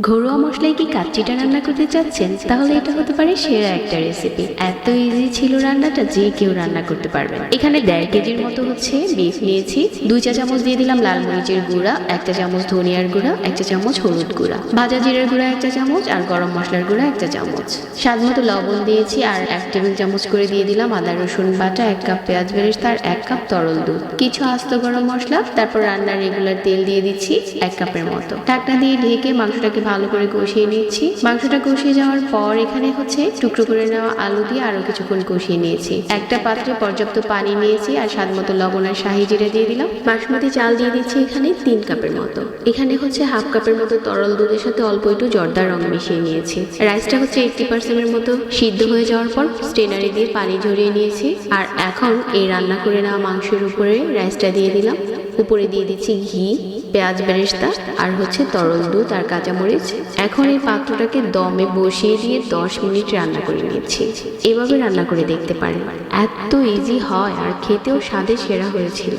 ঘরোয়া মশলায় কি কাচ্চিটা রান্না করতে চাচ্ছেন? তাহলে এটা হতে পারে সেরা একটা রেসিপি। এত ইজি ছিল রান্নাটা, যে কেউ রান্না করতে পারবেন। এখানে 1.5 কেজির মতো বিফ নিয়েছি। 2 চা চামচ দিয়ে দিলাম লাল মরিচের গুঁড়া, 1 চা চামচ ধনিয়ার গুঁড়া, 1 চা চামচ হলুদ গুঁড়া, ভাজা জিরার গুঁড়া 1 চা চামচ, আর গরম মশলার গুঁড়া 1 চা চামচ। স্বাদ মতো লবণ দিয়েছি, আর 1 টেবিল চামচ করে দিয়ে দিলাম আদা রসুন বাটা, 1 কাপ পেঁয়াজ বেরেস্তা, আর 1 কাপ তরল দুধ, কিছু আস্ত গরম মশলা। তারপর রান্নার রেগুলার তেল দিয়ে দিচ্ছি 1 কাপের মতো। ঢাকনা দিয়ে ঢেকে মাংসটাকে ভালো করে কষিয়ে নিচ্ছি। মাংসটা কষিয়ে যাওয়ার পর এখানে টুকরো করে নেওয়া আলু দিয়ে আরো কিছুক্ষণ কষিয়ে নিয়েছি। একটা পাত্রে পর্যাপ্ত পানি নিয়েছি, আর স্বাদ মতো লবণ আর শাহি জিরা দিয়ে দিলাম। বাসমতি চাল দিয়ে দিচ্ছি এখানে 3 কাপের মতো। এখানে 1/2 কাপের মতো তরল দুধের সাথে অল্প একটু জর্দার রং মিশিয়ে নিয়েছি। রাইসটা 80% মতো সিদ্ধ হয়ে যাওয়ার পর স্ট্রেনারে দিয়ে পানি ঝরিয়ে নিয়েছি। আর এখন এই রান্না করে নেওয়া মাংসের উপরে রাইসটা দিয়ে দিলাম। উপরে দিয়ে দিচ্ছি ঘি, পেঁয়াজ বেরেস্তা, আর তরল দুধ আর কাঁচামরিচ। এখন এই পাত্রটাকে দমে বসিয়ে দিয়ে 10 মিনিট রান্না করে নিচ্ছি। এভাবে রান্না করে দেখতে পারেন, এত ইজি হয় আর খেতেও স্বাদে সেরা হয়েছিল।